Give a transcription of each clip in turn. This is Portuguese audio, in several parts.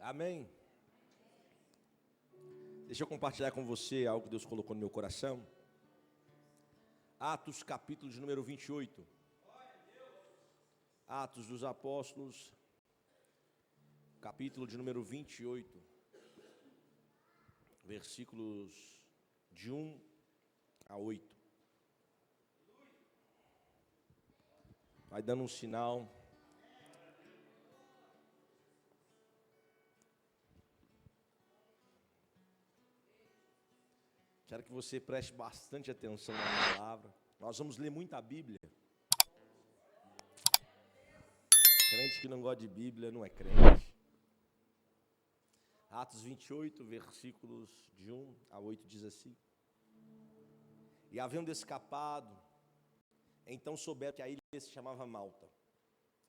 Amém? Deixa eu compartilhar com você algo que Deus colocou no meu coração. Atos, capítulo de número 28. Atos dos Apóstolos, capítulo de número 28. Versículos de 1 a 8. Vai dando um sinal. Quero que você preste bastante atenção na palavra. Nós vamos ler muita Bíblia. Crente que não gosta de Bíblia não é crente. Atos 28, versículos de 1 a 8 diz assim: E havendo escapado, então souberam que a ilha se chamava Malta.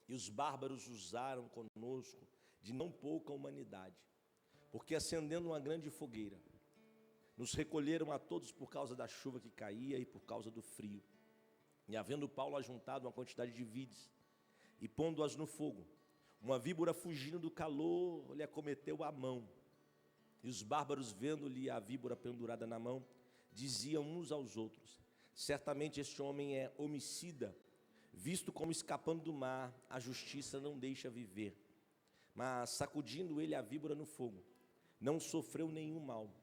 E os bárbaros usaram conosco de não pouca humanidade, porque acendendo uma grande fogueira, nos recolheram a todos por causa da chuva que caía e por causa do frio. E havendo Paulo ajuntado uma quantidade de vides, e pondo-as no fogo, uma víbora fugindo do calor lhe acometeu a mão. E os bárbaros, vendo-lhe a víbora pendurada na mão, diziam uns aos outros: certamente este homem é homicida, visto como escapando do mar, a justiça não deixa viver. Mas sacudindo ele a víbora no fogo, não sofreu nenhum mal.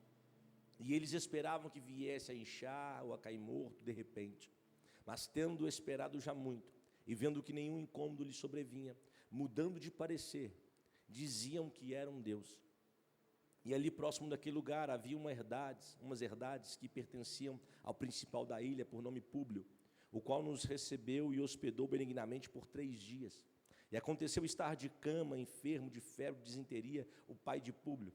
E eles esperavam que viesse a inchar ou a cair morto de repente. Mas tendo esperado já muito, e vendo que nenhum incômodo lhe sobrevinha, mudando de parecer, diziam que era um Deus. E ali próximo daquele lugar havia umas herdades que pertenciam ao principal da ilha, por nome Públio, o qual nos recebeu e hospedou benignamente por 3 dias. E aconteceu estar de cama, enfermo de febre, de disenteria, o pai de Públio,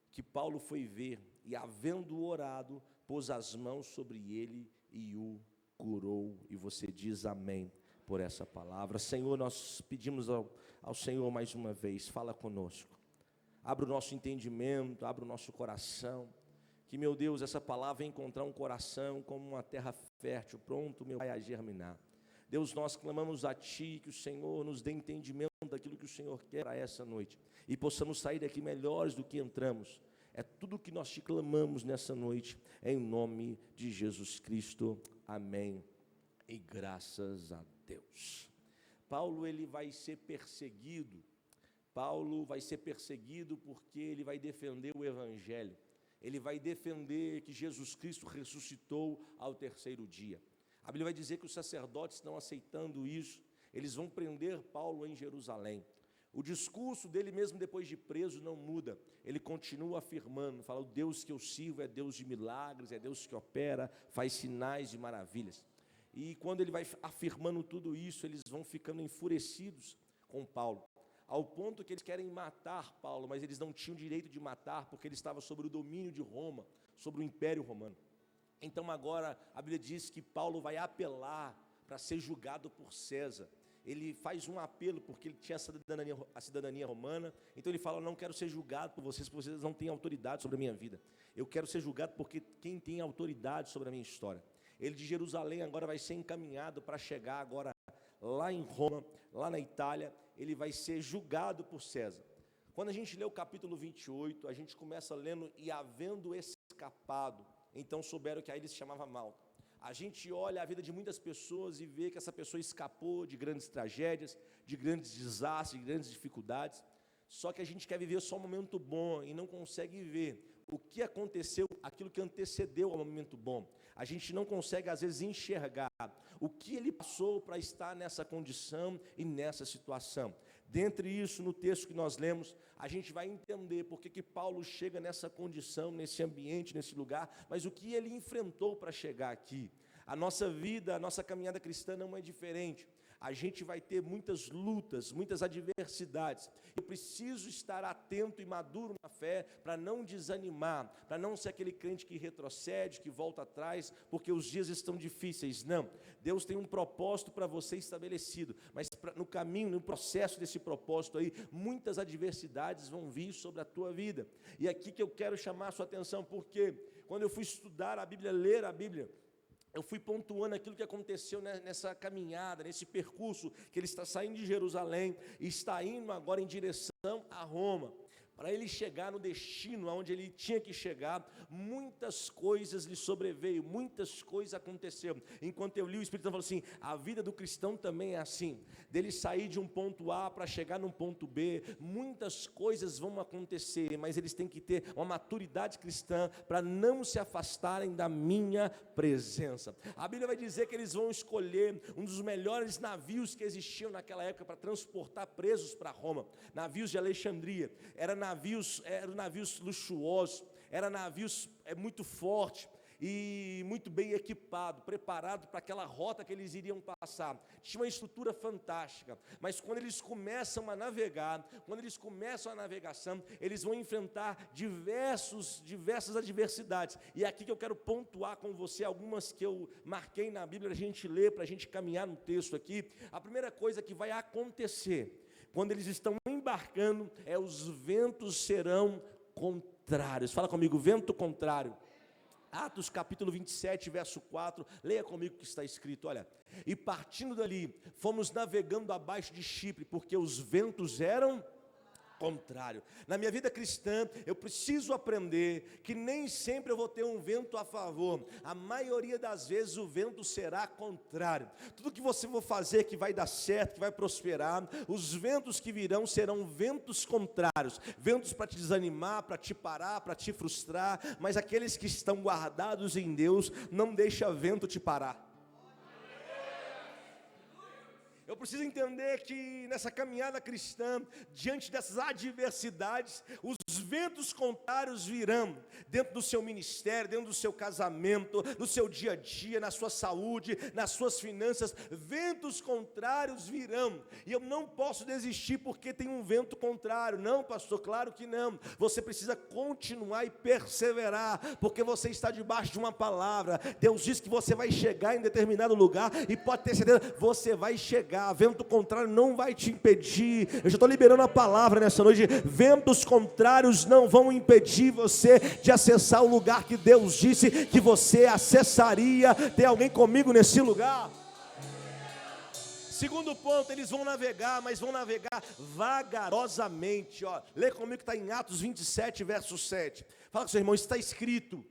que Paulo foi ver, e havendo orado, pôs as mãos sobre ele e o curou. E você diz amém por essa palavra. Senhor, nós pedimos ao Senhor mais uma vez, fala conosco. Abra o nosso entendimento, abra o nosso coração. Que, meu Deus, essa palavra venha encontrar um coração como uma terra fértil, pronto, meu Pai, a germinar. Deus, nós clamamos a Ti, que o Senhor nos dê entendimento daquilo que o Senhor quer para essa noite. E possamos sair daqui melhores do que entramos. É tudo o que nós te clamamos nessa noite, em nome de Jesus Cristo. Amém. E graças a Deus. Paulo, ele vai ser perseguido. Paulo vai ser perseguido porque ele vai defender o Evangelho. Ele vai defender que Jesus Cristo ressuscitou ao 3º dia. A Bíblia vai dizer que os sacerdotes estão aceitando isso. Eles vão prender Paulo em Jerusalém. O discurso dele mesmo depois de preso não muda. Ele continua afirmando, fala: o Deus que eu sirvo é Deus de milagres, é Deus que opera, faz sinais e maravilhas. E quando ele vai afirmando tudo isso, eles vão ficando enfurecidos com Paulo, ao ponto que eles querem matar Paulo, mas eles não tinham direito de matar, porque ele estava sob o domínio de Roma, sobre o Império Romano. Então agora a Bíblia diz que Paulo vai apelar para ser julgado por César. Ele faz um apelo porque ele tinha a cidadania romana. Então ele fala: não quero ser julgado por vocês, porque vocês não têm autoridade sobre a minha vida. Eu quero ser julgado porque quem tem autoridade sobre a minha história. Ele de Jerusalém agora vai ser encaminhado para chegar agora lá em Roma, lá na Itália. Ele vai ser julgado por César. Quando a gente lê o capítulo 28, a gente começa lendo: e havendo escapado, então souberam que a ilha se chamava Malta. A gente olha a vida de muitas pessoas e vê que essa pessoa escapou de grandes tragédias, de grandes desastres, de grandes dificuldades. Só que a gente quer viver só um momento bom e não consegue ver o que aconteceu, aquilo que antecedeu ao momento bom. A gente não consegue, às vezes, enxergar o que ele passou para estar nessa condição e nessa situação. Dentre isso, no texto que nós lemos, a gente vai entender por que Paulo chega nessa condição, nesse ambiente, nesse lugar, mas o que ele enfrentou para chegar aqui. A nossa vida, a nossa caminhada cristã não é diferente. A gente vai ter muitas lutas, muitas adversidades. Eu preciso estar atento e maduro na fé para não desanimar, para não ser aquele crente que retrocede, que volta atrás, porque os dias estão difíceis. Não, Deus tem um propósito para você estabelecido, mas no caminho, no processo desse propósito aí, muitas adversidades vão vir sobre a tua vida. E aqui que eu quero chamar a sua atenção, porque quando eu fui estudar a Bíblia, ler a Bíblia, eu fui pontuando aquilo que aconteceu nessa caminhada, nesse percurso, que ele está saindo de Jerusalém e está indo agora em direção a Roma. Para ele chegar no destino aonde ele tinha que chegar, muitas coisas lhe sobreveio, muitas coisas aconteceram. Enquanto eu li, o Espírito Santo falou assim: a vida do cristão também é assim, dele sair de um ponto A para chegar num ponto B, muitas coisas vão acontecer, mas eles têm que ter uma maturidade cristã para não se afastarem da minha presença. A Bíblia vai dizer que eles vão escolher um dos melhores navios que existiam naquela época para transportar presos para Roma, navios de Alexandria. Eram navios luxuosos, eram navios muito fortes e muito bem equipados, preparados para aquela rota que eles iriam passar. Tinha uma estrutura fantástica, mas quando eles começam a navegar, quando eles começam a navegação, eles vão enfrentar diversas adversidades. E é aqui que eu quero pontuar com você algumas que eu marquei na Bíblia, para a gente ler, para a gente caminhar no texto aqui. A primeira coisa que vai acontecer quando eles estão embarcando os ventos serão contrários. Fala comigo, vento contrário. Atos capítulo 27, verso 4, leia comigo o que está escrito, olha: e partindo dali, fomos navegando abaixo de Chipre, porque os ventos eram contrário. Na minha vida cristã, eu preciso aprender que nem sempre eu vou ter um vento a favor. A maioria das vezes o vento será contrário. Tudo que você for fazer que vai dar certo, que vai prosperar, os ventos que virão serão ventos contrários. Ventos para te desanimar, para te parar, para te frustrar. Mas aqueles que estão guardados em Deus, não deixa vento te parar. Eu preciso entender que nessa caminhada cristã, diante dessas adversidades, os ventos contrários virão dentro do seu ministério, dentro do seu casamento, no seu dia a dia, na sua saúde, nas suas finanças. Ventos contrários virão, e eu não posso desistir porque tem um vento contrário. Não, pastor, claro que não. Você precisa continuar e perseverar, porque você está debaixo de uma palavra. Deus diz que você vai chegar em determinado lugar, e pode ter certeza, você vai chegar. Vento contrário não vai te impedir. Eu já estou liberando a palavra nessa noite. Ventos contrários não vão impedir você de acessar o lugar que Deus disse que você acessaria. Tem alguém comigo nesse lugar? Segundo ponto, eles vão navegar, mas vão navegar vagarosamente. Lê comigo que está em Atos 27, verso 7. Fala com seu irmão, está escrito.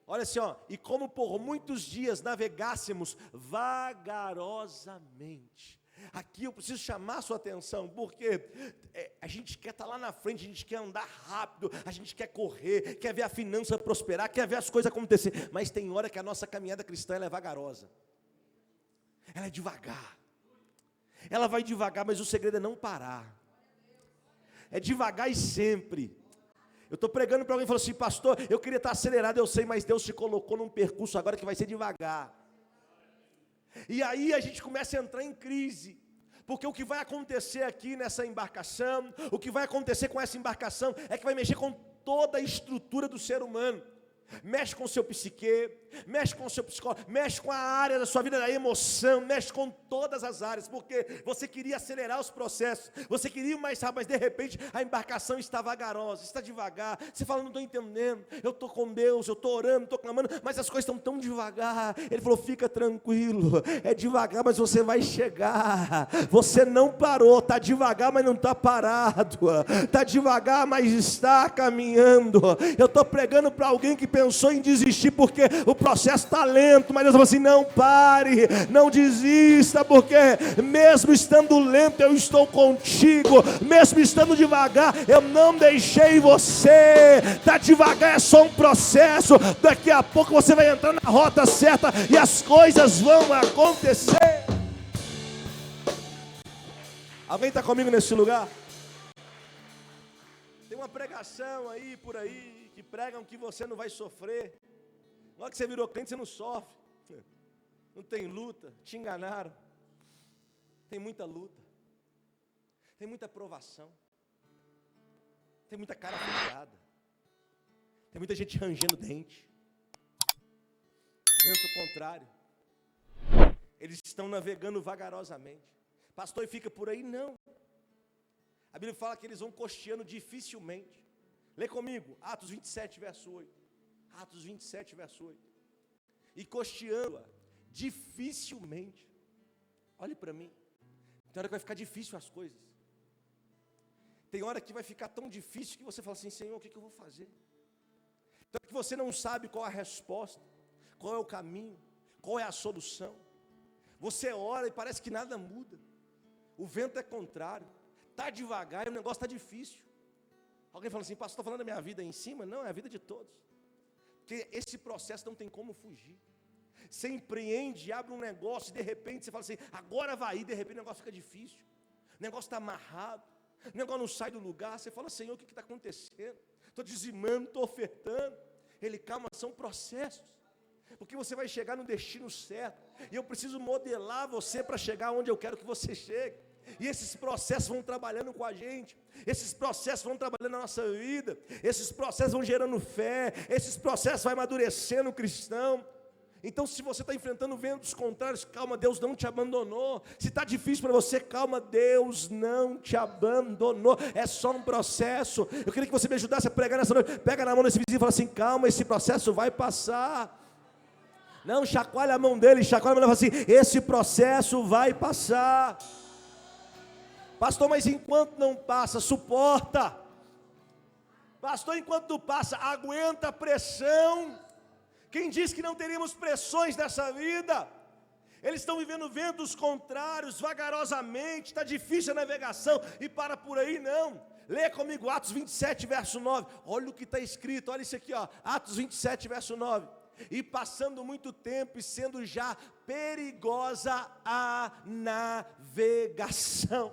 Olha assim, e como por muitos dias navegássemos vagarosamente. Aqui eu preciso chamar a sua atenção, porque a gente quer estar lá na frente, a gente quer andar rápido, a gente quer correr, quer ver a finança prosperar, quer ver as coisas acontecer, mas tem hora que a nossa caminhada cristã ela é vagarosa, ela é devagar, ela vai devagar, mas o segredo é não parar, é devagar e sempre. Eu estou pregando para alguém e falo assim: pastor, eu queria estar acelerado, eu sei, mas Deus te colocou num percurso agora que vai ser devagar. E aí a gente começa a entrar em crise, porque o que vai acontecer aqui nessa embarcação, o que vai acontecer com essa embarcação, é que vai mexer com toda a estrutura do ser humano. Mexe com o seu psique, mexe com o seu psicólogo, mexe com a área da sua vida da emoção, mexe com todas as áreas, porque você queria acelerar os processos, você queria ir mais rápido, mas de repente a embarcação está vagarosa, está devagar. Você fala: não estou entendendo, eu estou com Deus, eu estou orando, estou clamando, mas as coisas estão tão devagar. Ele falou: fica tranquilo, é devagar, mas você vai chegar. Você não parou, está devagar, mas não está parado, está devagar, mas está caminhando. Eu estou pregando para alguém que pensou em desistir porque o processo está lento, mas Deus falou assim: não pare, não desista, porque mesmo estando lento eu estou contigo, mesmo estando devagar eu não deixei você. Está devagar, é só um processo, daqui a pouco você vai entrar na rota certa e as coisas vão acontecer. Alguém está comigo nesse lugar? Tem uma pregação aí, por aí, que pregam que você não vai sofrer. Na hora que você virou crente, você não sofre. Não tem luta, te enganaram. Tem muita luta. Tem muita provação. Tem muita cara fechada. Tem muita gente rangendo dente. Vento contrário. Eles estão navegando vagarosamente. Pastor, e fica por aí? Não. A Bíblia fala que eles vão costeando dificilmente. Lê comigo, Atos 27, verso 8. Atos 27, verso 8. E costeando dificilmente. Olhe para mim. Tem hora que vai ficar difícil as coisas. Tem hora que vai ficar tão difícil que você fala assim: Senhor, o que eu vou fazer? Então que você não sabe qual a resposta, qual é o caminho, qual é a solução. Você ora e parece que nada muda. O vento é contrário, está devagar e o negócio está difícil. Alguém fala assim: pastor, está falando da minha vida aí em cima? Não, é a vida de todos. Porque esse processo não tem como fugir. Você empreende, abre um negócio e de repente você fala assim: agora vai, e de repente o negócio fica difícil. O negócio está amarrado, o negócio não sai do lugar. Você fala: Senhor, o que está acontecendo? Estou dizimando, estou ofertando. Ele, calma, são processos. Porque você vai chegar no destino certo. E eu preciso modelar você para chegar onde eu quero que você chegue. E esses processos vão trabalhando com a gente. Esses processos vão trabalhando na nossa vida. Esses processos vão gerando fé. Esses processos vão amadurecendo o cristão. Então, se você está enfrentando ventos contrários, calma, Deus não te abandonou. Se está difícil para você, calma, Deus não te abandonou. É só um processo. Eu queria que você me ajudasse a pregar nessa noite. Pega na mão desse vizinho e fala assim: calma, esse processo vai passar. Não, chacoalha a mão dele, chacoalha a mão dele e fala assim: esse processo vai passar. Pastor, mas enquanto não passa, suporta. Pastor, enquanto não passa, aguenta a pressão. Quem diz que não teríamos pressões nessa vida? Eles estão vivendo ventos contrários, vagarosamente, está difícil a navegação, e para por aí não. Lê comigo Atos 27, verso 9, olha o que está escrito, olha isso aqui, ó, Atos 27, verso 9. E passando muito tempo e sendo já perigosa a navegação.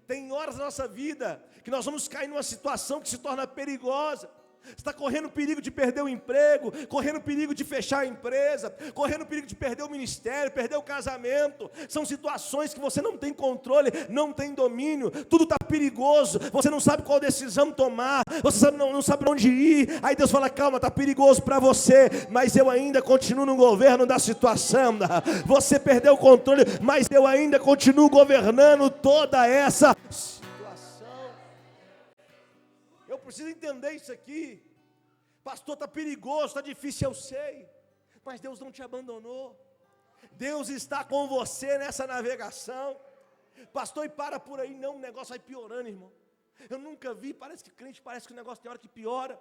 Tem horas na nossa vida que nós vamos cair numa situação que se torna perigosa. Você está correndo perigo de perder o emprego, correndo perigo de fechar a empresa, correndo perigo de perder o ministério, perder o casamento. São situações que você não tem controle, não tem domínio, tudo está perigoso, você não sabe qual decisão tomar, você não sabe onde ir. Aí Deus fala: calma, está perigoso para você, mas eu ainda continuo no governo da situação. Você perdeu o controle, mas eu ainda continuo governando toda essa situação. Eu preciso entender isso aqui. Pastor, está perigoso, está difícil, eu sei. Mas Deus não te abandonou. Deus está com você nessa navegação. Pastor, e para por aí, não, o negócio vai piorando, irmão. Eu nunca vi, parece que o negócio tem hora que piora.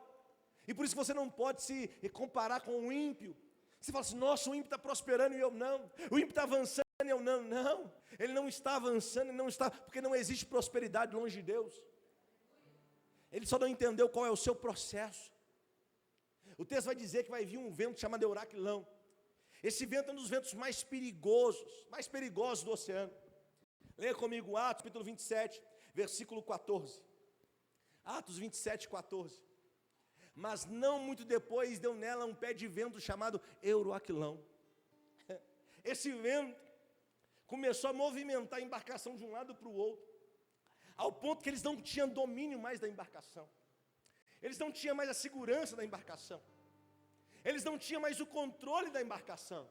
E por isso você não pode se comparar com o ímpio. Você fala assim: nossa, o ímpio está prosperando e eu não. O ímpio está avançando e eu não. Não, ele não está avançando, ele não está, porque não existe prosperidade longe de Deus. Ele só não entendeu qual é o seu processo. O texto vai dizer que vai vir um vento chamado Euraquilão. Esse vento é um dos ventos mais perigosos do oceano. Leia comigo Atos, capítulo 27, versículo 14. Atos 27, 14. Mas não muito depois deu nela um pé de vento chamado Euraquilão. Esse vento começou a movimentar a embarcação de um lado para o outro, ao ponto que eles não tinham domínio mais da embarcação. Eles não tinham mais a segurança da embarcação. Eles não tinham mais o controle da embarcação.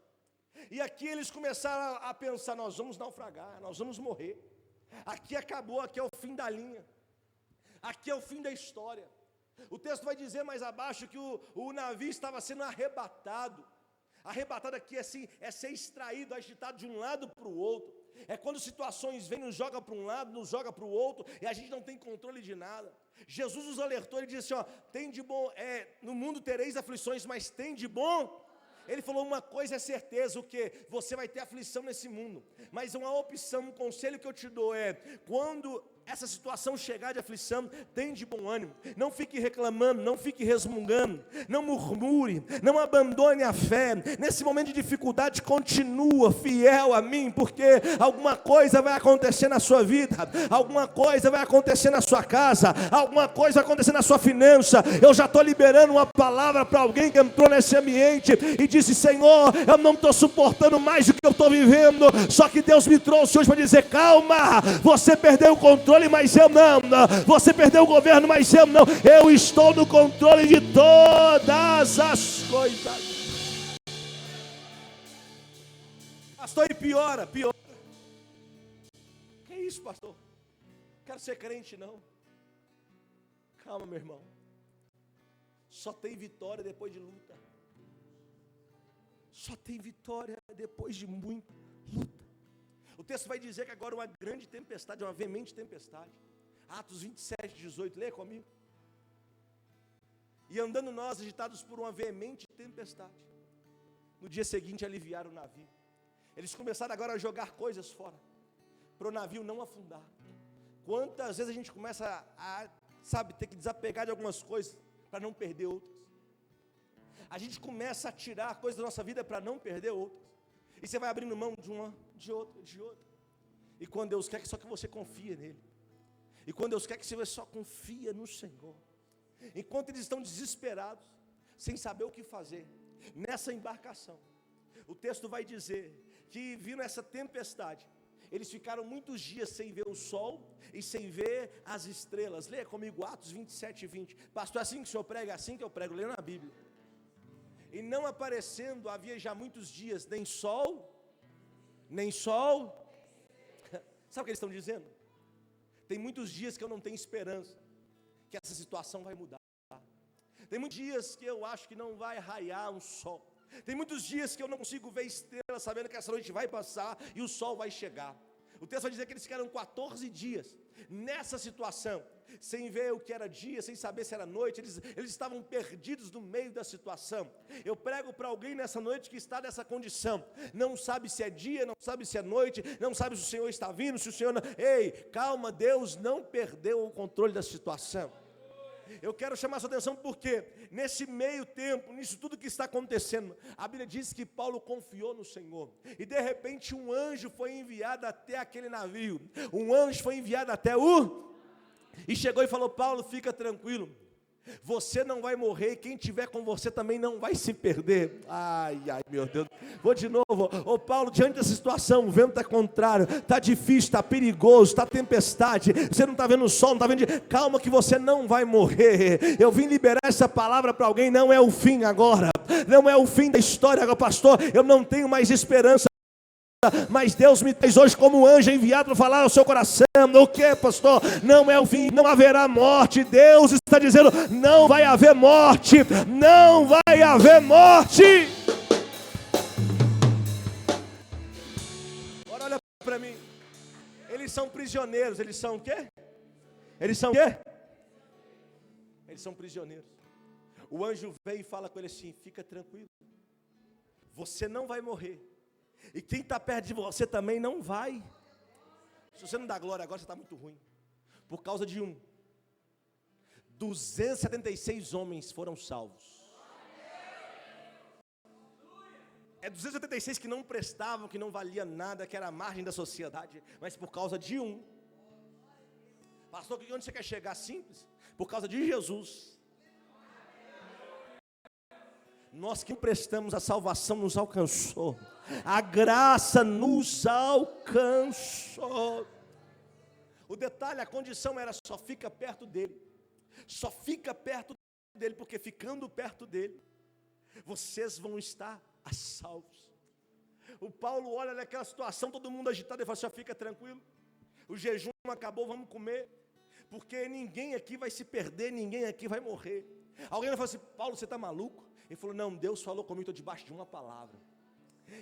E aqui eles começaram a pensar: nós vamos naufragar, nós vamos morrer. Aqui acabou, aqui é o fim da linha. Aqui é o fim da história. O texto vai dizer mais abaixo que o navio estava sendo arrebatado. Arrebatado aqui assim, é ser extraído, agitado de um lado para o outro. É quando situações vêm, nos joga para um lado, nos joga para o outro, e a gente não tem controle de nada. Jesus nos alertou, ele disse assim: ó, tem de bom, no mundo tereis aflições, mas tem de bom. Ele falou: uma coisa é certeza, o que? Você vai ter aflição nesse mundo, mas uma opção, um conselho que eu te dou é: quando essa situação chegar de aflição, tem de bom ânimo, não fique reclamando, não fique resmungando, não murmure, não abandone a fé. Nesse momento de dificuldade, continua fiel a mim, porque alguma coisa vai acontecer na sua vida, alguma coisa vai acontecer na sua casa, alguma coisa vai acontecer na sua finança. Eu já estou liberando uma palavra para alguém que entrou nesse ambiente e disse: Senhor, eu não estou suportando mais o que eu estou vivendo, só que Deus me trouxe hoje para dizer: calma, você perdeu o controle, mas eu não. Você perdeu o governo, mas eu não. Eu estou no controle de todas as coisas. Pastor, e piora. Que isso, pastor? Quero ser crente, não. Calma, meu irmão. Só tem vitória depois de luta. Só tem vitória depois de muita luta. O texto vai dizer que agora uma grande tempestade, uma veemente tempestade. Atos 27, 18, lê comigo. E andando nós, agitados por uma veemente tempestade, no dia seguinte aliviaram o navio. Eles começaram agora a jogar coisas fora, para o navio não afundar. Quantas vezes a gente começa a ter que desapegar de algumas coisas, para não perder outras. A gente começa a tirar coisas da nossa vida, para não perder outras. E você vai abrindo mão de uma, de outra, de outra. E quando Deus quer que só que você confia nele. E quando Deus quer que você só confia no Senhor. Enquanto eles estão desesperados, sem saber o que fazer, nessa embarcação, o texto vai dizer que vindo essa tempestade, eles ficaram muitos dias sem ver o sol e sem ver as estrelas. Leia comigo Atos 27 e 20. Pastor, é assim que o senhor prega? É assim que eu prego, leia na Bíblia. E não aparecendo havia já muitos dias, nem sol. Sabe o que eles estão dizendo? Tem muitos dias que eu não tenho esperança que essa situação vai mudar. Tem muitos dias que eu acho que não vai raiar um sol. Tem muitos dias que eu não consigo ver estrelas, sabendo que essa noite vai passar e o sol vai chegar. O texto vai dizer que eles ficaram 14 dias nessa situação, sem ver o que era dia, sem saber se era noite. Eles estavam perdidos no meio da situação. Eu prego para alguém nessa noite que está nessa condição, não sabe se é dia, não sabe se é noite, não sabe se o Senhor está vindo, se o Senhor não... Ei, calma, Deus não perdeu o controle da situação. Eu quero chamar a sua atenção porque nesse meio tempo, nisso tudo que está acontecendo, a Bíblia diz que Paulo confiou no Senhor. E de repente um anjo foi enviado até aquele navio. Um anjo foi enviado até e chegou e falou: Paulo, fica tranquilo. Você não vai morrer, e quem estiver com você também não vai se perder. Ai, meu Deus. Vou de novo. Ô Paulo, diante dessa situação, o vento está contrário, está difícil, está perigoso, está tempestade. Você não está vendo o sol, não está vendo. Calma que você não vai morrer. Eu vim liberar essa palavra para alguém. Não é o fim agora. Não é o fim da história agora, pastor. Eu não tenho mais esperança. Mas Deus me traz hoje como um anjo enviado para falar ao seu coração. O que, pastor? Não é o fim, não haverá morte. Deus está dizendo: não vai haver morte. Não vai haver morte. Agora olha para mim. Eles são prisioneiros. Eles são o quê? Eles são o quê? Eles são prisioneiros. O anjo vem e fala com ele assim: fica tranquilo, você não vai morrer. E quem está perto de você também não vai. Se você não dá glória agora, você está muito ruim. Por causa de 276 homens foram salvos. É 276 que não prestavam, que não valia nada, que era a margem da sociedade. Mas por causa de Pastor, onde você quer chegar? Simples. Por causa de Jesus. Nós que prestamos, a salvação nos alcançou. A graça nos alcançou. O detalhe, a condição era: só fica perto dele. Só fica perto dele, porque ficando perto dele, vocês vão estar a salvos. O Paulo olha naquela situação, todo mundo agitado, e fala: só fica tranquilo. O jejum acabou, vamos comer. Porque ninguém aqui vai se perder, ninguém aqui vai morrer. Alguém vai falar assim: Paulo, você está maluco? Ele falou: não, Deus falou comigo, estou debaixo de uma palavra.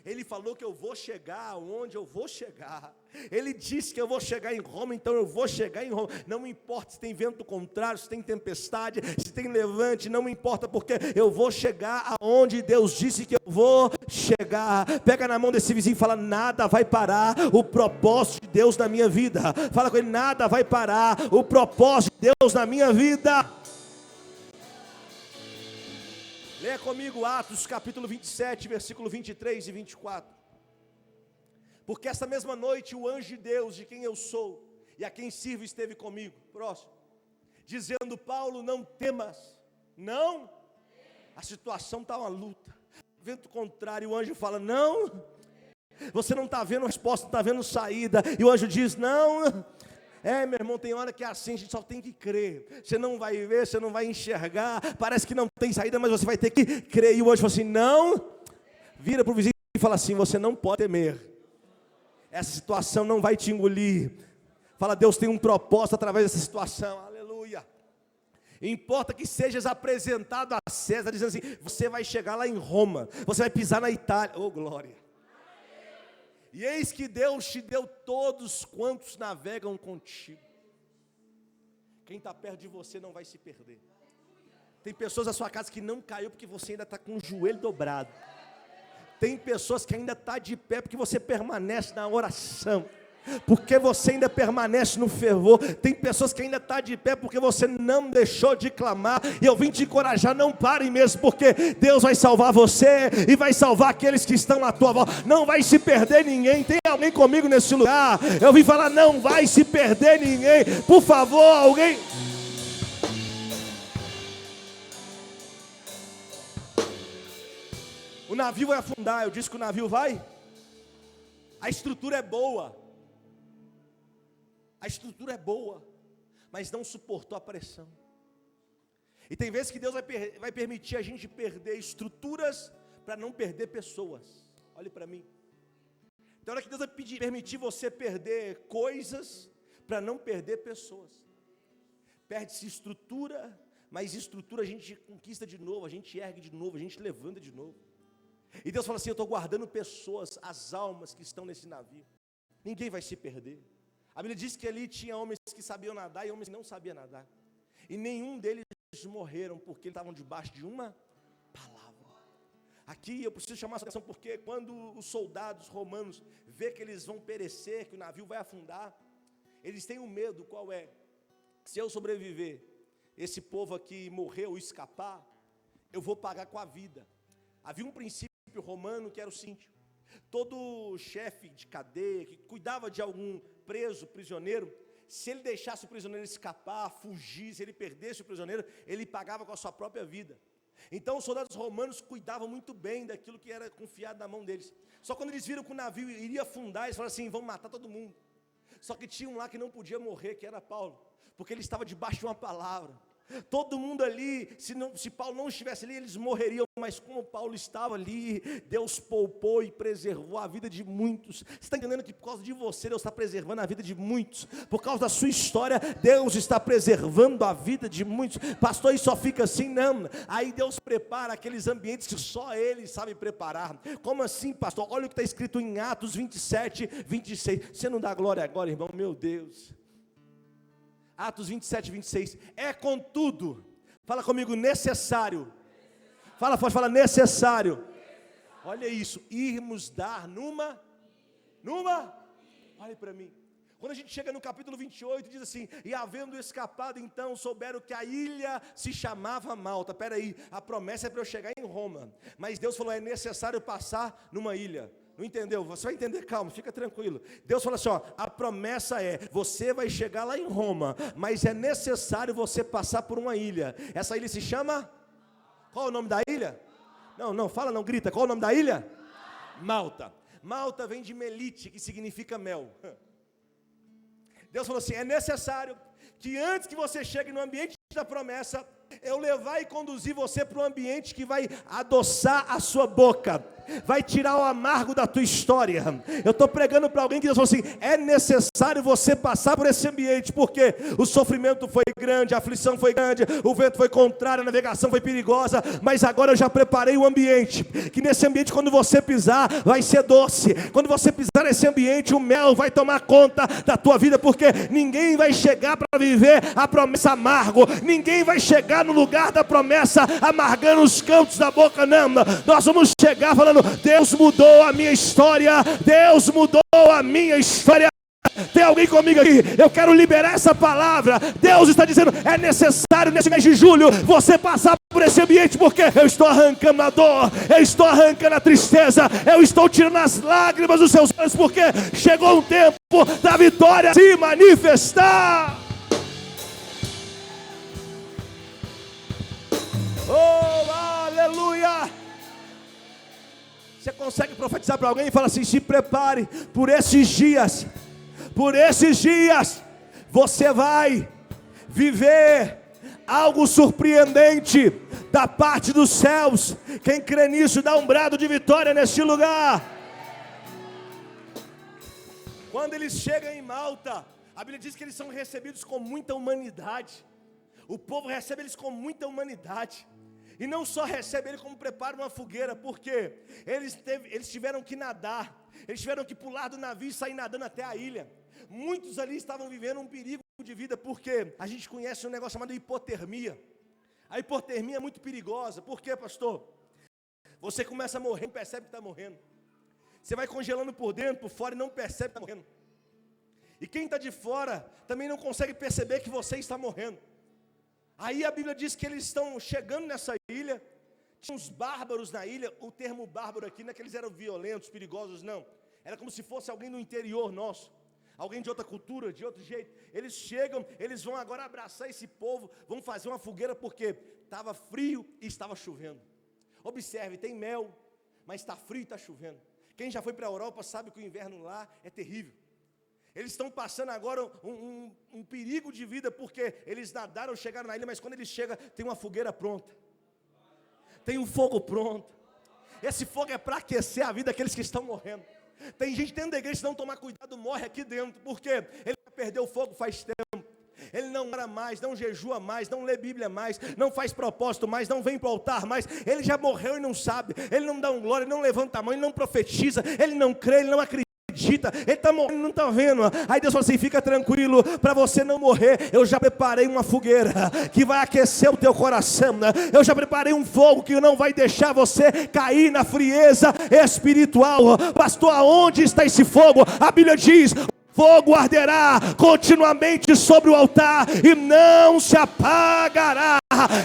Ele falou que eu vou chegar onde eu vou chegar. Ele disse que eu vou chegar em Roma, então eu vou chegar em Roma. Não importa se tem vento contrário, se tem tempestade, se tem levante, não me importa, porque eu vou chegar aonde Deus disse que eu vou chegar. Pega na mão desse vizinho e fala: nada vai parar o propósito de Deus na minha vida. Fala com ele: nada vai parar o propósito de Deus na minha vida. Leia comigo Atos capítulo 27, versículo 23 e 24. Porque essa mesma noite o anjo de Deus, de quem eu sou e a quem sirvo, esteve comigo. Próximo. Dizendo: Paulo, não temas. Não. A situação está uma luta. Vento contrário, o anjo fala: não. Você não está vendo resposta, não está vendo saída. E o anjo diz: não. Meu irmão, tem hora que é assim, a gente só tem que crer. Você não vai ver, você não vai enxergar, parece que não tem saída, mas você vai ter que crer. E o anjo fala assim: não. Vira para o vizinho e fala assim: você não pode temer. Essa situação não vai te engolir. Fala: Deus tem um propósito através dessa situação. Aleluia. Importa que sejas apresentado a César, dizendo assim: você vai chegar lá em Roma, você vai pisar na Itália. Oh, glória. E eis que Deus te deu todos quantos navegam contigo. Quem está perto de você não vai se perder. Tem pessoas na sua casa que não caiu porque você ainda está com o joelho dobrado. Tem pessoas que ainda estão de pé porque você permanece na oração, porque você ainda permanece no fervor. Tem pessoas que ainda estão de pé porque você não deixou de clamar. E eu vim te encorajar, não pare mesmo, porque Deus vai salvar você e vai salvar aqueles que estão à tua volta. Não vai se perder ninguém. Tem alguém comigo nesse lugar? Eu vim falar, não vai se perder ninguém. Por favor, alguém... O navio vai afundar. Eu disse que o navio vai. A estrutura é boa. A estrutura é boa, mas não suportou a pressão. E tem vezes que Deus vai permitir a gente perder estruturas para não perder pessoas. Olhe para mim. Tem hora que Deus vai permitir você perder coisas para não perder pessoas. Perde-se estrutura, mas estrutura a gente conquista de novo, a gente ergue de novo, a gente levanta de novo. E Deus fala assim, eu estou guardando pessoas, as almas que estão nesse navio. Ninguém vai se perder. A Bíblia diz que ali tinha homens que sabiam nadar e homens que não sabiam nadar. E nenhum deles morreram porque estavam debaixo de uma palavra. Aqui eu preciso chamar a atenção porque quando os soldados romanos vê que eles vão perecer, que o navio vai afundar, eles têm um medo, qual é? Se eu sobreviver, esse povo aqui morrer ou escapar, eu vou pagar com a vida. Havia um princípio romano que era o seguinte: todo chefe de cadeia que cuidava de algum preso, prisioneiro, se ele deixasse o prisioneiro escapar, fugir, se ele perdesse o prisioneiro, ele pagava com a sua própria vida. Então os soldados romanos cuidavam muito bem daquilo que era confiado na mão deles. Só quando eles viram que o navio iria afundar, eles falaram assim, vamos matar todo mundo. Só que tinha um lá que não podia morrer, que era Paulo, porque ele estava debaixo de uma palavra. Todo mundo ali, se Paulo não estivesse ali, eles morreriam, mas como Paulo estava ali, Deus poupou e preservou a vida de muitos. Você está entendendo que por causa de você, Deus está preservando a vida de muitos? Por causa da sua história, Deus está preservando a vida de muitos. Pastor, isso só fica assim? Não. Aí Deus prepara aqueles ambientes que só Ele sabe preparar. Como assim, pastor? Olha o que está escrito em Atos 27, 26. Você não dá glória agora, irmão? Meu Deus. Atos 27, 26, é contudo, fala comigo, necessário, pode falar necessário, olha isso, irmos dar numa, olha para mim, quando a gente chega no capítulo 28, diz assim, e havendo escapado então, souberam que a ilha se chamava Malta. Peraí, a promessa é para eu chegar em Roma, mas Deus falou, é necessário passar numa ilha. Não entendeu? Você vai entender, calma, fica tranquilo. Deus falou assim, ó, a promessa é, você vai chegar lá em Roma, mas é necessário você passar por uma ilha. Essa ilha se chama? Qual é o nome da ilha? Não, fala não, grita, qual é o nome da ilha? Malta. Malta vem de melite, que significa mel. Deus falou assim, é necessário que antes que você chegue no ambiente da promessa, eu levar e conduzir você para um ambiente que vai adoçar a sua boca, vai tirar o amargo da tua história. Eu estou pregando para alguém que Deus falou assim, é necessário você passar por esse ambiente, porque o sofrimento foi grande, a aflição foi grande, o vento foi contrário, a navegação foi perigosa, mas agora eu já preparei o ambiente, que nesse ambiente quando você pisar, vai ser doce. Quando você pisar nesse ambiente, o mel vai tomar conta da tua vida, porque ninguém vai chegar para viver a promessa amargo, ninguém vai chegar no lugar da promessa amargando os cantos da boca, não. Nós vamos chegar falando, Deus mudou a minha história, Deus mudou a minha história. Tem alguém comigo aqui? Eu quero liberar essa palavra. Deus está dizendo, é necessário nesse mês de julho você passar por esse ambiente, porque eu estou arrancando a dor, eu estou arrancando a tristeza, eu estou tirando as lágrimas dos seus olhos, porque chegou o tempo da vitória se manifestar. Oh, aleluia! Você consegue profetizar para alguém e fala assim, se prepare por esses dias, você vai viver algo surpreendente da parte dos céus. Quem crê nisso, dá um brado de vitória neste lugar. Quando eles chegam em Malta, a Bíblia diz que eles são recebidos com muita humanidade. O povo recebe eles com muita humanidade. E não só recebe ele, como prepara uma fogueira, porque eles tiveram que nadar, eles tiveram que pular do navio e sair nadando até a ilha. Muitos ali estavam vivendo um perigo de vida porque a gente conhece um negócio chamado hipotermia. A hipotermia é muito perigosa. Por quê, pastor? Você começa a morrer, não percebe que está morrendo. Você vai congelando por dentro, por fora e não percebe que está morrendo. E quem está de fora também não consegue perceber que você está morrendo. Aí a Bíblia diz que eles estão chegando nessa ilha. Tinha uns bárbaros na ilha. O termo bárbaro aqui não é que eles eram violentos, perigosos, não. Era como se fosse alguém do interior nosso, alguém de outra cultura, de outro jeito. Eles chegam, eles vão agora abraçar esse povo, vão fazer uma fogueira porque estava frio e estava chovendo. Observe, tem mel, mas está frio e está chovendo. Quem já foi para a Europa sabe que o inverno lá é terrível. Eles estão passando agora um perigo de vida, porque eles nadaram, chegaram na ilha, mas quando eles chegam, tem uma fogueira pronta, tem um fogo pronto. Esse fogo é para aquecer a vida daqueles que estão morrendo. Tem gente dentro da igreja, se não tomar cuidado, morre aqui dentro, porque ele já perdeu o fogo faz tempo. Ele não ora mais, não jejua mais, não lê Bíblia mais, não faz propósito mais, não vem para o altar mais. Ele já morreu e não sabe. Ele não dá um glória, ele não levanta a mão, ele não profetiza, ele não crê, ele não acredita. Ele está morrendo, não está vendo. Aí Deus fala assim: fica tranquilo, para você não morrer, eu já preparei uma fogueira que vai aquecer o teu coração. Eu já preparei um fogo que não vai deixar você cair na frieza espiritual. Pastor, aonde está esse fogo? A Bíblia diz: fogo arderá continuamente sobre o altar e não se apagará.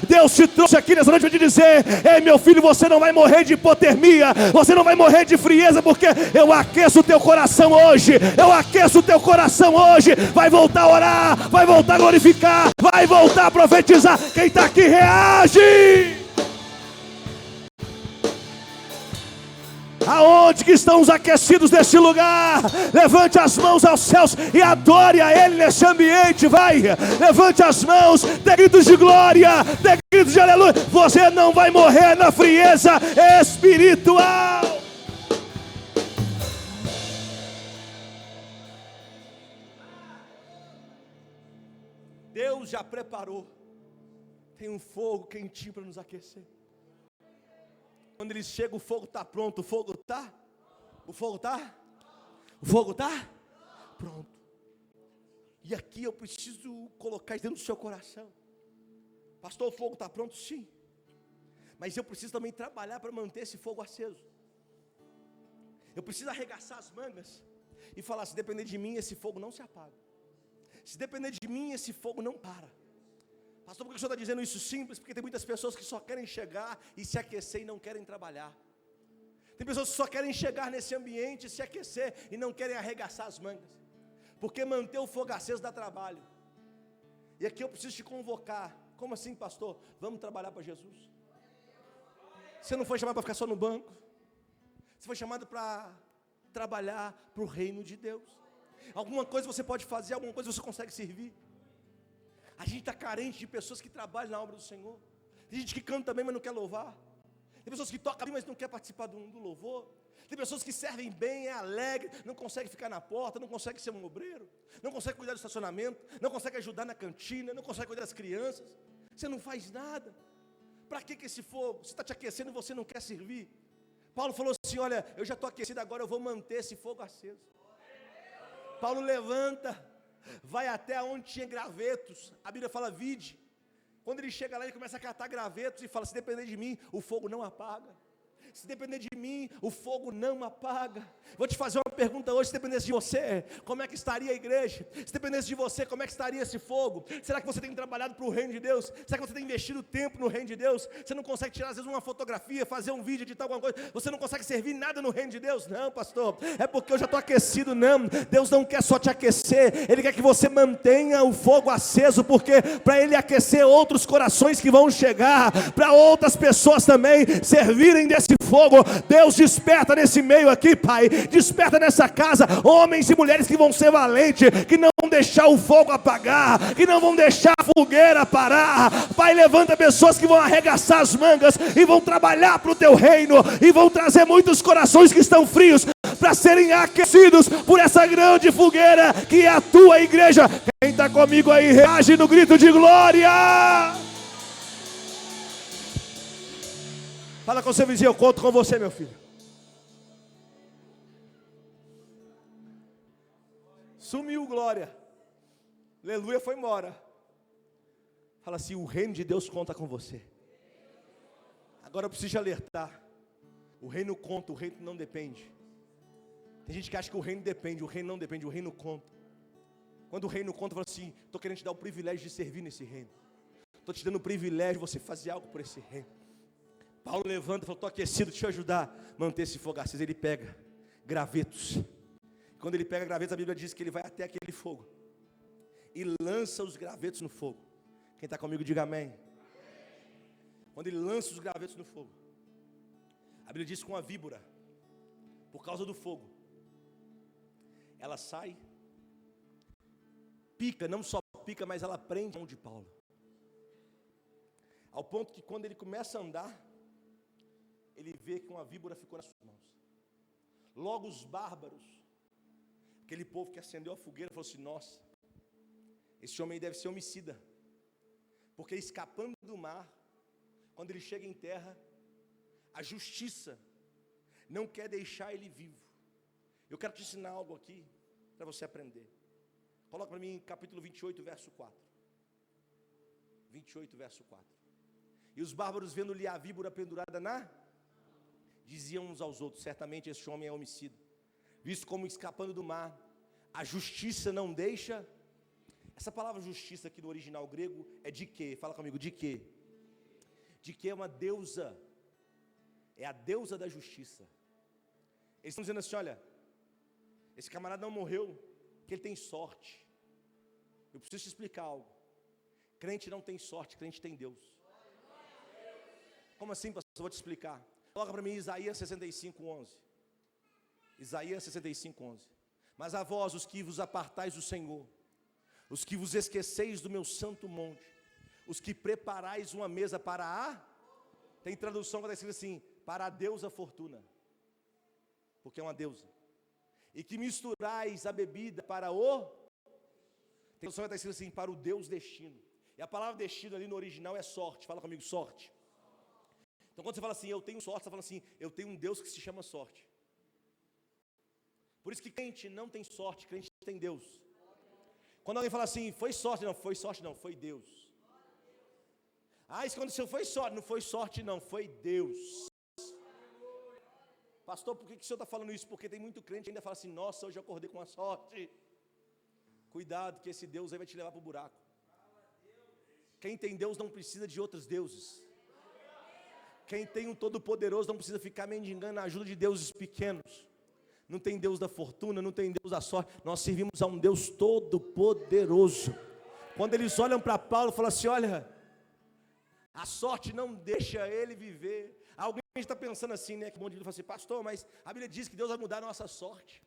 Deus te trouxe aqui nessa noite para te dizer: ei, meu filho, você não vai morrer de hipotermia, você não vai morrer de frieza, porque eu aqueço o teu coração hoje. Eu aqueço o teu coração hoje. Vai voltar a orar, vai voltar a glorificar, vai voltar a profetizar. Quem está aqui reage. Aonde que estão os aquecidos desse lugar? Levante as mãos aos céus e adore a Ele nesse ambiente. Vai, levante as mãos, dê gritos de glória, dê gritos de aleluia. Você não vai morrer na frieza espiritual. Deus já preparou. Tem um fogo quentinho para nos aquecer. Quando eles chegam, o fogo está pronto. O fogo está? O fogo está? O fogo está? Pronto. E aqui eu preciso colocar isso dentro do seu coração. Pastor, o fogo está pronto? Sim. Mas eu preciso também trabalhar para manter esse fogo aceso. Eu preciso arregaçar as mangas e falar: se depender de mim, esse fogo não se apaga. Se depender de mim, esse fogo não para. Pastor, por que o senhor está dizendo isso? Simples, porque tem muitas pessoas que só querem chegar e se aquecer e não querem trabalhar. Tem pessoas que só querem chegar nesse ambiente, se aquecer e não querem arregaçar as mangas, porque manter o fogo aceso dá trabalho. E aqui eu preciso te convocar. Como assim, pastor? Vamos trabalhar para Jesus. Você não foi chamado para ficar só no banco. Você foi chamado para trabalhar para o reino de Deus. Alguma coisa você pode fazer, alguma coisa você consegue servir. A gente está carente de pessoas que trabalham na obra do Senhor. Tem gente que canta bem, mas não quer louvar. Tem pessoas que tocam bem, mas não quer participar do louvor. Tem pessoas que servem bem, é alegre, não consegue ficar na porta, não consegue ser um obreiro, não consegue cuidar do estacionamento, não consegue ajudar na cantina, não consegue cuidar das crianças. Você não faz nada. Para que esse fogo? Você está te aquecendo e você não quer servir. Paulo falou assim: olha, eu já estou aquecido, agora eu vou manter esse fogo aceso. Paulo levanta, vai até onde tinha gravetos. A Bíblia fala: vide. Quando ele chega lá, ele começa a catar gravetos e fala: se depender de mim, o fogo não apaga. Se depender de mim, o fogo não apaga. Vou te fazer uma pergunta hoje: se dependesse de você, como é que estaria a igreja? Se dependesse de você, como é que estaria esse fogo? Será que você tem trabalhado para o reino de Deus? Será que você tem investido tempo no reino de Deus? Você não consegue tirar às vezes uma fotografia, fazer um vídeo, editar alguma coisa? Você não consegue servir nada no reino de Deus? Não, pastor, é porque eu já estou aquecido. Não, Deus não quer só te aquecer, Ele quer que você mantenha o fogo aceso, porque para Ele aquecer outros corações que vão chegar, para outras pessoas também servirem desse fogo. Deus desperta nesse meio aqui, Pai, desperta nessa casa homens e mulheres que vão ser valentes, que não vão deixar o fogo apagar, que não vão deixar a fogueira parar. Pai, levanta pessoas que vão arregaçar as mangas e vão trabalhar para o teu reino, e vão trazer muitos corações que estão frios para serem aquecidos por essa grande fogueira que é a tua igreja. Quem está comigo aí, reage no grito de glória. Fala com seu vizinho: eu conto com você, meu filho. Sumiu glória. Aleluia, foi embora. Fala assim, o reino de Deus conta com você. Agora eu preciso te alertar. O reino conta, o reino não depende. Tem gente que acha que o reino depende, o reino não depende, o reino conta. Quando o reino conta, fala assim, estou querendo te dar o privilégio de servir nesse reino. Estou te dando o privilégio de você fazer algo por esse reino. Paulo levanta e fala, estou aquecido, deixa eu ajudar a manter esse fogo aceso. Ele pega gravetos. Quando ele pega gravetos, a Bíblia diz que ele vai até aquele fogo e lança os gravetos no fogo. Quem está comigo, diga amém. Quando ele lança os gravetos no fogo, a Bíblia diz que com a víbora, por causa do fogo, ela sai, pica, não só pica, mas ela prende a mão de Paulo. Ao ponto que quando ele começa a andar, ele vê que uma víbora ficou nas suas mãos. Logo os bárbaros, aquele povo que acendeu a fogueira, falou assim, nossa, esse homem aí deve ser homicida. Porque escapando do mar, quando ele chega em terra, a justiça não quer deixar ele vivo. Eu quero te ensinar algo aqui, para você aprender. Coloca para mim capítulo 28, verso 4. 28, verso 4. E os bárbaros, vendo-lhe a víbora pendurada diziam uns aos outros, certamente esse homem é homicida, visto como escapando do mar, a justiça não deixa. Essa palavra justiça aqui no original grego é de quê? Fala comigo, de quê? De que é uma deusa, é a deusa da justiça. Eles estão dizendo assim, olha, esse camarada não morreu, porque ele tem sorte. Eu preciso te explicar algo. Crente não tem sorte, crente tem Deus. Como assim, pastor? Eu vou te explicar. Coloca para mim Isaías 65:11. Isaías 65:11. Mas a vós, os que vos apartais do Senhor, os que vos esqueceis do meu santo monte, os que preparais uma mesa para tem tradução que está escrito assim, para a deusa fortuna, porque é uma deusa, e que misturais a bebida para tem tradução que está escrito assim, para o Deus destino, e a palavra destino ali no original é sorte, fala comigo, sorte. Então quando você fala assim, eu tenho sorte, você fala assim, eu tenho um Deus que se chama sorte. Por isso que crente não tem sorte, crente tem Deus. Quando alguém fala assim, foi sorte não, foi Deus. Ah, isso aconteceu, foi sorte, não foi sorte não, foi Deus. Pastor, por que o senhor está falando isso? Porque tem muito crente que ainda fala assim, nossa, hoje eu acordei com a sorte. Cuidado, que esse Deus aí vai te levar para o buraco. Quem tem Deus não precisa de outros deuses. Quem tem um Todo-Poderoso não precisa ficar mendigando a ajuda de deuses pequenos. Não tem Deus da fortuna, não tem Deus da sorte. Nós servimos a um Deus Todo-Poderoso. Quando eles olham para Paulo, falam assim, olha, a sorte não deixa ele viver. Alguém está pensando assim, né? Que bom de fala assim, pastor, mas a Bíblia diz que Deus vai mudar a nossa sorte.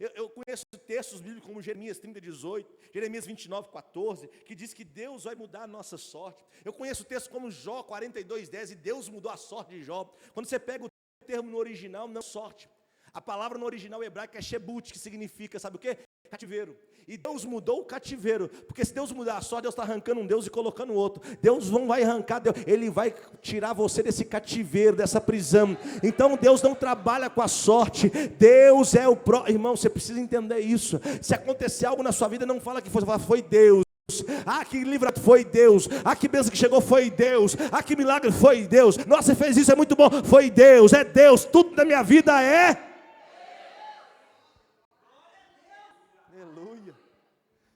Eu conheço textos bíblicos como Jeremias 30:18, Jeremias 29:14, que diz que Deus vai mudar a nossa sorte. Eu conheço textos como Jó 42:10, e Deus mudou a sorte de Jó. Quando você pega o termo no original, não é sorte. A palavra no original hebraico é shebut, que significa, sabe o quê? Cativeiro. E Deus mudou o cativeiro, porque se Deus mudar a sorte, Deus está arrancando um Deus e colocando outro. Deus não vai arrancar, Ele vai tirar você desse cativeiro, dessa prisão. Então Deus não trabalha com a sorte. Deus é o irmão, você precisa entender isso. Se acontecer algo na sua vida, não fala que foi, fala, foi Deus. Ah, que livramento foi Deus. Ah, que bênção que chegou foi Deus. Ah, que milagre foi Deus. Nossa, você fez isso, é muito bom. Foi Deus, é Deus. Tudo na minha vida é.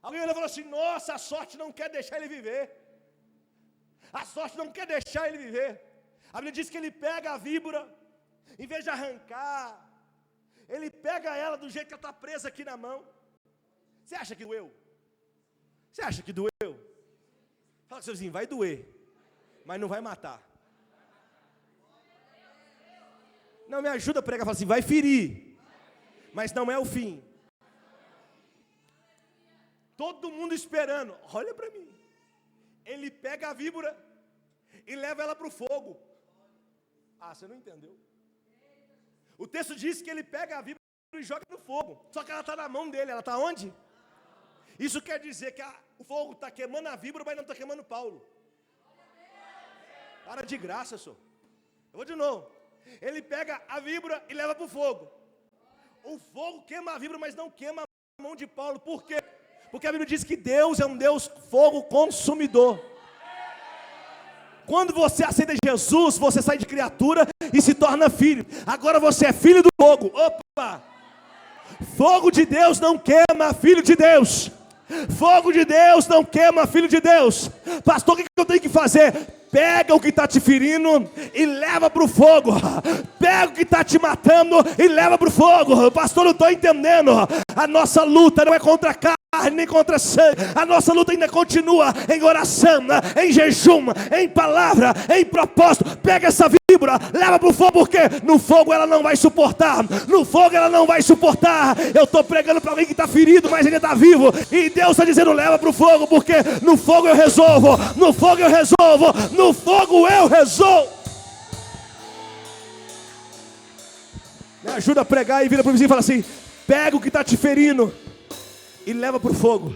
Alguém olha e fala assim, nossa, a sorte não quer deixar ele viver. A sorte não quer deixar ele viver. A Bíblia diz que ele pega a víbora, em vez de arrancar, ele pega ela do jeito que ela está presa aqui na mão. Você acha que doeu? Você acha que doeu? Fala com seu vizinho, vai doer, mas não vai matar. Não, me ajuda a pregar, fala assim, vai ferir, mas não é o fim. Todo mundo esperando, olha para mim. Ele pega a víbora e leva ela para o fogo. Ah, você não entendeu? O texto diz que ele pega a víbora e joga no fogo. Só que ela está na mão dele, ela está onde? Isso quer dizer que o fogo está queimando a víbora, mas não está queimando Paulo. Para de graça, senhor. Eu vou de novo. Ele pega a víbora e leva para o fogo. O fogo queima a víbora, mas não queima a mão de Paulo. Por quê? Porque a Bíblia diz que Deus é um Deus fogo consumidor. Quando você aceita Jesus, você sai de criatura e se torna filho. Agora você é filho do fogo. Opa! Fogo de Deus não queima filho de Deus. Fogo de Deus não queima filho de Deus. Pastor, o que eu tenho que fazer? Pega o que está te ferindo e leva para o fogo. Pega o que está te matando e leva para o fogo. Pastor, não estou entendendo. A nossa luta não é contra a carne nem contra sangue. A nossa luta ainda continua em oração, em jejum, em palavra, em propósito. Pega essa víbora, leva para o fogo, porque no fogo ela não vai suportar. No fogo ela não vai suportar. Eu estou pregando para alguém que está ferido, mas ainda está vivo. E Deus está dizendo, leva para o fogo, porque no fogo eu resolvo. No fogo eu resolvo. No fogo eu resolvo. Me ajuda a pregar e vira para o vizinho e fala assim: pega o que está te ferindo e leva para o fogo.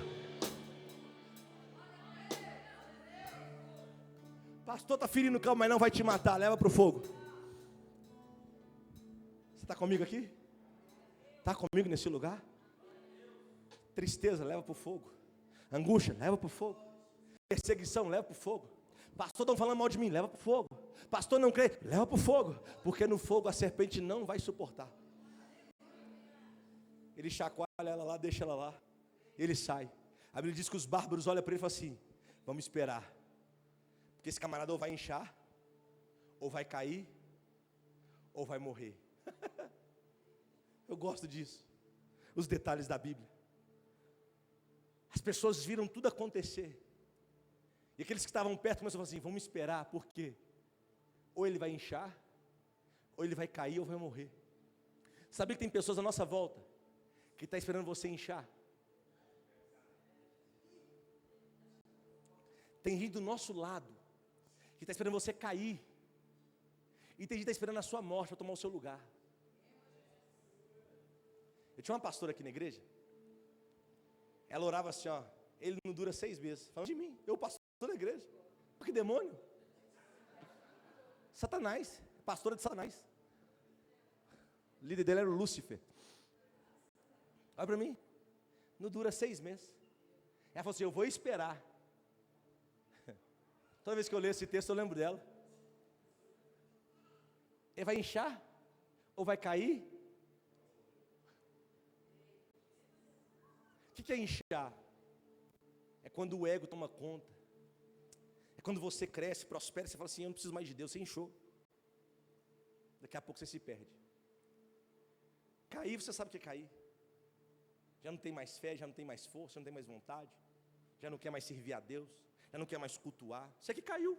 Pastor, está ferindo, calma, mas não vai te matar. Leva para o fogo. Você está comigo aqui? Está comigo nesse lugar? Tristeza, leva para o fogo. Angústia, leva para o fogo. Perseguição, leva para o fogo. Pastor, estão falando mal de mim, leva para o fogo. Pastor, não crê, leva para o fogo. Porque no fogo a serpente não vai suportar. Ele chacoalha ela lá, deixa ela lá. Ele sai. A Bíblia diz que os bárbaros olham para ele e falam assim: vamos esperar. Porque esse camarada ou vai inchar, ou vai cair, ou vai morrer. Eu gosto disso. Os detalhes da Bíblia. As pessoas viram tudo acontecer. E aqueles que estavam perto começaram a falar assim: vamos esperar, porque ou ele vai inchar, ou ele vai cair, ou vai morrer. Sabia que tem pessoas à nossa volta que estão esperando você inchar? Tem gente do nosso lado que está esperando você cair. E tem gente que está esperando a sua morte para tomar o seu lugar. Eu tinha uma pastora aqui na igreja. Ela orava assim, ó: ele não dura 6 meses. Falando de mim, eu pastor da igreja. Que demônio? Satanás, pastora de Satanás. O líder dele era o Lúcifer. Olha para mim, não dura 6 meses. Ela falou assim: eu vou esperar. Toda vez que eu leio esse texto eu lembro dela. Ele vai inchar? Ou vai cair? O que é inchar? É quando o ego toma conta. É quando você cresce, prospera, você fala assim: eu não preciso mais de Deus. Você inchou. Daqui a pouco você se perde. Cair, você sabe o que é cair. Já não tem mais fé, já não tem mais força, já não tem mais vontade, já não quer mais servir a Deus, já não quer mais cultuar. Você que caiu.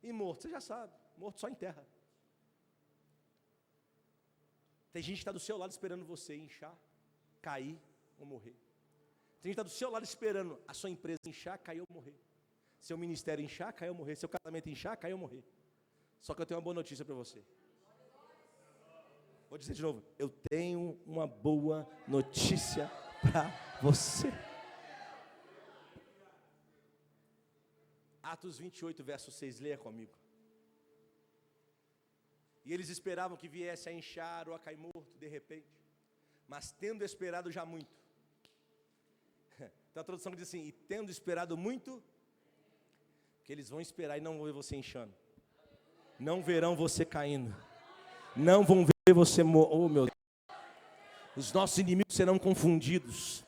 E morto, você já sabe, morto só em terra. Tem gente que está do seu lado esperando você inchar, cair ou morrer. Tem gente que está do seu lado esperando a sua empresa inchar, cair ou morrer. Seu ministério inchar, cair ou morrer. Seu casamento inchar, cair ou morrer. Só que eu tenho uma boa notícia para você. Vou dizer de novo: eu tenho uma boa notícia para você. Atos 28, verso 6, leia comigo. E eles esperavam que viesse a inchar ou a cair morto de repente, mas tendo esperado já muito. Tem a tradução que diz assim: e tendo esperado muito, que eles vão esperar e não vão ver você inchando, não verão você caindo, não vão ver você oh meu Deus. Os nossos inimigos serão confundidos.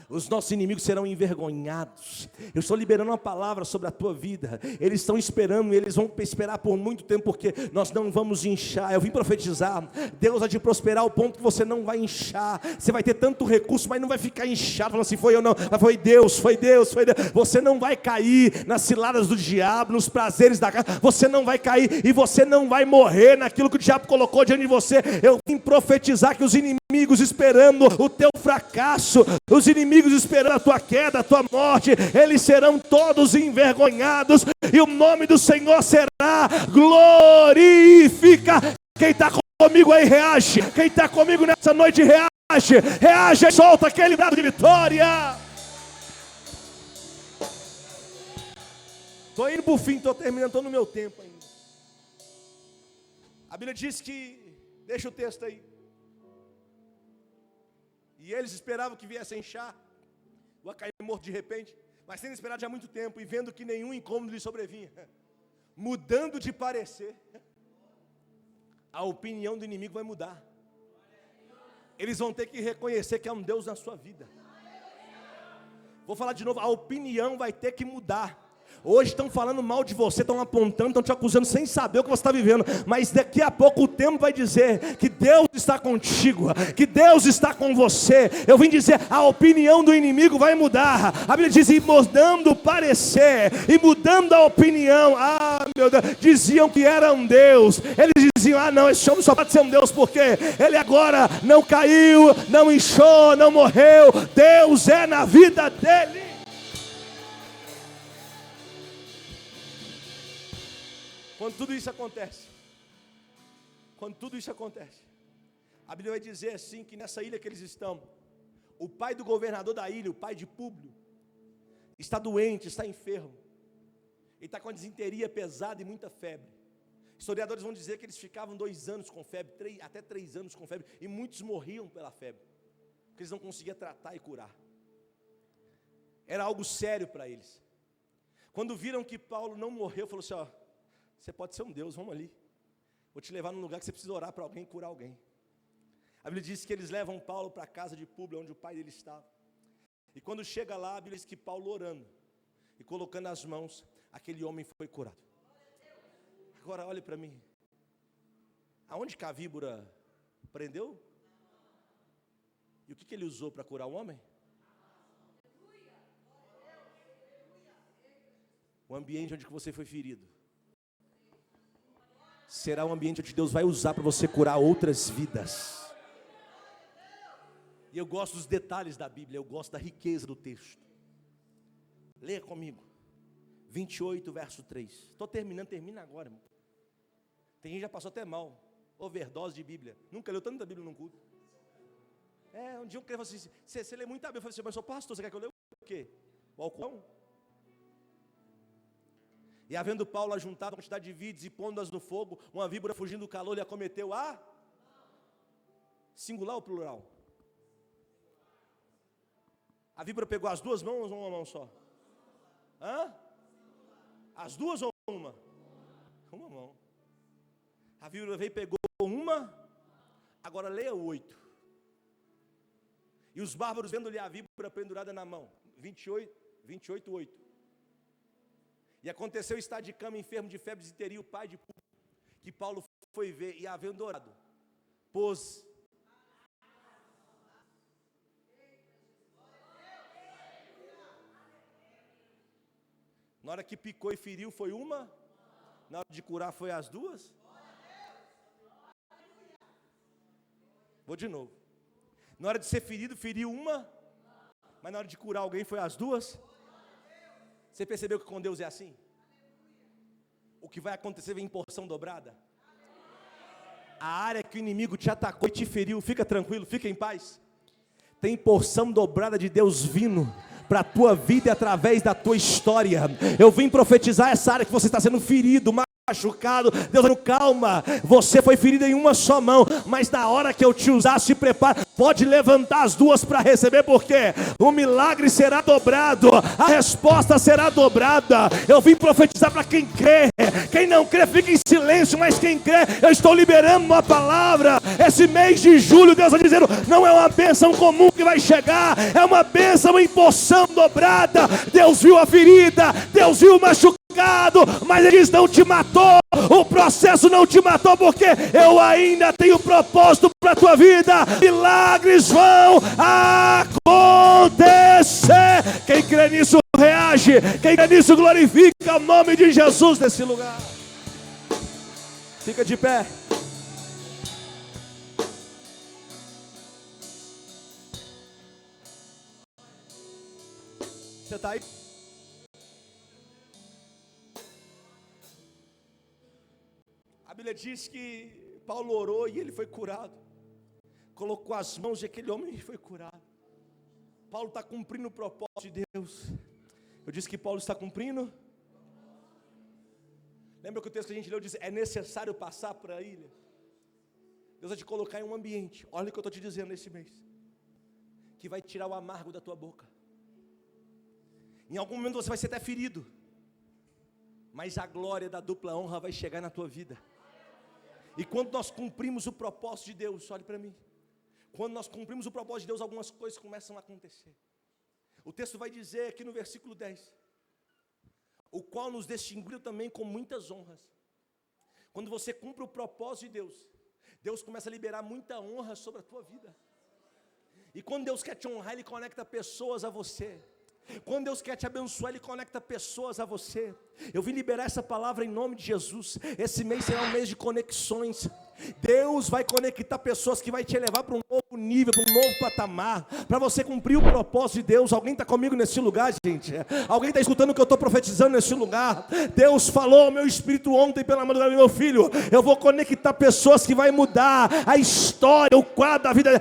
Os nossos inimigos serão envergonhados. Eu estou liberando uma palavra sobre a tua vida. Eles estão esperando, e eles vão esperar por muito tempo, porque nós não vamos inchar. Eu vim profetizar: Deus vai te prosperar ao ponto que você não vai inchar. Você vai ter tanto recurso, mas não vai ficar inchado, falando assim: foi eu não, mas foi Deus, foi Deus, foi Deus. Você não vai cair nas ciladas do diabo, nos prazeres da carne. Você não vai cair, e você não vai morrer naquilo que o diabo colocou diante de você. Eu vim profetizar que os inimigos esperando o teu fracasso, os inimigos esperando a tua queda, a tua morte, eles serão todos envergonhados, e o nome do Senhor será glorificado. Quem está comigo aí, reage. Quem está comigo nessa noite, reage. Reage e solta aquele brado de vitória. Estou indo para o fim, estou terminando, estou no meu tempo ainda. A Bíblia diz que, deixa o texto aí, e eles esperavam que viesse a inchar ou a cair morto de repente, mas tendo esperado já há muito tempo e vendo que nenhum incômodo lhe sobrevinha, mudando de parecer, a opinião do inimigo vai mudar. Eles vão ter que reconhecer que há um Deus na sua vida. Vou falar de novo, a opinião vai ter que mudar. Hoje estão falando mal de você, estão apontando, estão te acusando sem saber o que você está vivendo. Mas daqui a pouco o tempo vai dizer que Deus está contigo, que Deus está com você. Eu vim dizer, a opinião do inimigo vai mudar. A Bíblia diz, e mudando o parecer, e mudando a opinião. Ah, meu Deus, diziam que era um Deus. Eles diziam, ah não, esse homem só pode ser um Deus, porque ele agora não caiu, não inchou, não morreu. Deus é na vida dele. Quando tudo isso acontece, a Bíblia vai dizer assim, que nessa ilha que eles estão, o pai do governador da ilha, o pai de Públio, está doente, está enfermo, ele está com a disenteria pesada e muita febre. Historiadores vão dizer que eles ficavam 2 anos com febre, até 3 anos com febre, e muitos morriam pela febre, porque eles não conseguiam tratar e curar. Era algo sério para eles. Quando viram que Paulo não morreu, falou assim, ó, você pode ser um Deus, vamos ali. Vou te levar num lugar que você precisa orar para alguém, curar alguém. A Bíblia diz que eles levam Paulo para a casa de Públio, onde o pai dele estava. E quando chega lá, a Bíblia diz que Paulo orando e colocando as mãos, aquele homem foi curado. Agora olhe para mim. Aonde que a víbora prendeu? E o que ele usou para curar o homem? O ambiente onde você foi ferido será um ambiente onde Deus vai usar para você curar outras vidas. E eu gosto dos detalhes da Bíblia, eu gosto da riqueza do texto. Leia comigo, 28 verso 3. Estou terminando, termina agora, irmão. Tem gente que já passou até mal, overdose de Bíblia. Nunca leu tanta Bíblia num culto. Um dia eu falei assim, você lê muita Bíblia. Eu falei assim, mas sou pastor, você quer que eu leia o quê? O alcool? E havendo Paulo ajuntado a quantidade de vides e pondo-as no fogo, uma víbora fugindo do calor lhe acometeu a singular ou plural? A víbora pegou as 2 mãos ou uma mão só? As 2 ou uma? Uma mão. A víbora veio e pegou uma. Agora leia o 8. E os bárbaros vendo-lhe a víbora pendurada na mão. 28, 8. E aconteceu estar de cama enfermo de febre, disenteria, o pai de Públio, que Paulo foi ver, e havendo orado, pôs. Na hora que picou e feriu foi uma, na hora de curar foi as 2. Vou de novo. Na hora de ser ferido, feriu uma, mas na hora de curar alguém foi as 2. Você percebeu que com Deus é assim? O que vai acontecer vem em porção dobrada. A área que o inimigo te atacou e te feriu, fica tranquilo, fica em paz. Tem porção dobrada de Deus vindo para a tua vida e através da tua história. Eu vim profetizar essa área que você está sendo ferido, machucado. Deus dizendo, calma, você foi ferido em uma só mão, mas na hora que eu te usar, se prepara, pode levantar as 2 para receber, porque o milagre será dobrado, a resposta será dobrada. Eu vim profetizar para quem crê. Quem não crê fica em silêncio, mas quem crê, eu estou liberando uma palavra. Esse mês de julho, Deus está dizendo, não é uma bênção comum que vai chegar, é uma bênção em porção dobrada. Deus viu a ferida, Deus viu o machucado, mas Ele diz, não te matou, o processo não te matou, porque eu ainda tenho propósito para a tua vida. Milagres vão acontecer. Quem crê nisso reage, quem crê nisso glorifica o nome de Jesus nesse lugar. Fica de pé. Você está aí? A Bíblia diz que Paulo orou e ele foi curado. Colocou as mãos e aquele homem foi curado. Paulo está cumprindo o propósito de Deus. Eu disse que Paulo está cumprindo. Lembra que o texto que a gente leu diz, é necessário passar por a ilha. Deus vai te colocar em um ambiente, olha o que eu estou te dizendo nesse mês, que vai tirar o amargo da tua boca. Em algum momento você vai ser até ferido, mas a glória da dupla honra vai chegar na tua vida. E quando nós cumprimos o propósito de Deus, olhe para mim, quando nós cumprimos o propósito de Deus, algumas coisas começam a acontecer. O texto vai dizer aqui no versículo 10, o qual nos distinguiu também com muitas honras. Quando você cumpre o propósito de Deus, Deus começa a liberar muita honra sobre a tua vida. E quando Deus quer te honrar, Ele conecta pessoas a você. Quando Deus quer te abençoar, Ele conecta pessoas a você. Eu vim liberar essa palavra em nome de Jesus. Esse mês será um mês de conexões. Deus vai conectar pessoas que vai te levar para um novo nível, para um novo patamar, para você cumprir o propósito de Deus. Alguém está comigo nesse lugar, gente? Alguém está escutando o que eu estou profetizando nesse lugar? Deus falou ao meu espírito ontem pela madrugada, meu filho, eu vou conectar pessoas que vai mudar a história, o quadro da vida.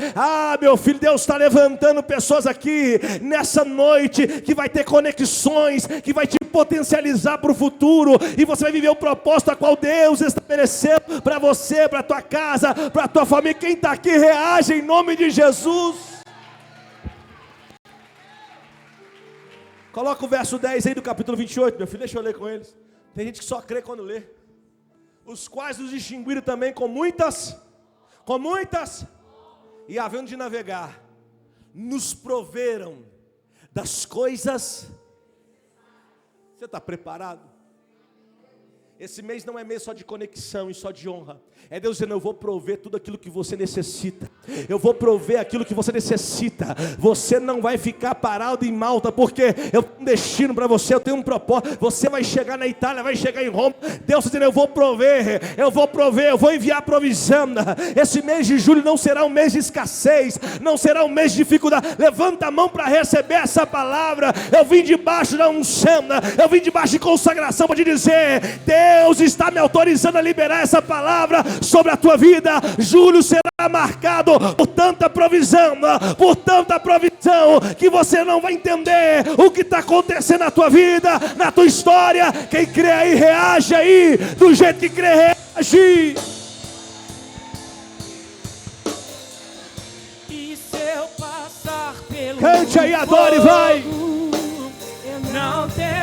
Meu filho, Deus está levantando pessoas aqui nessa noite que vai ter conexões, que vai te potencializar para o futuro, e você vai viver o propósito a qual Deus estabeleceu para você, para a tua casa, para a tua família. Quem está aqui, reage em nome de Jesus. Coloca o verso 10 aí do capítulo 28, meu filho, deixa eu ler com eles. Tem gente que só crê quando lê. Os quais nos distinguiram também com muitas, e havendo de navegar, nos proveram das coisas. Você está preparado? Esse mês não é mês só de conexão e só de honra. É Deus dizendo, eu vou prover tudo aquilo que você necessita. Eu vou prover aquilo que você necessita. Você não vai ficar parado em Malta, porque eu tenho um destino para você, eu tenho um propósito. Você vai chegar na Itália, vai chegar em Roma. Deus está dizendo, eu vou prover, eu vou enviar provisão. Esse mês de julho não será um mês de escassez, não será um mês de dificuldade. Levanta a mão para receber essa palavra. Eu vim debaixo da unção, eu vim debaixo de consagração para te dizer, Deus está me autorizando a liberar essa palavra sobre a tua vida. Julho será marcado por tanta provisão, que você não vai entender o que está acontecendo na tua vida, na tua história. Quem crê aí, reage aí, do jeito que crê, reage. E se eu passar pelo cante aí, adore, vai. Eu não tenho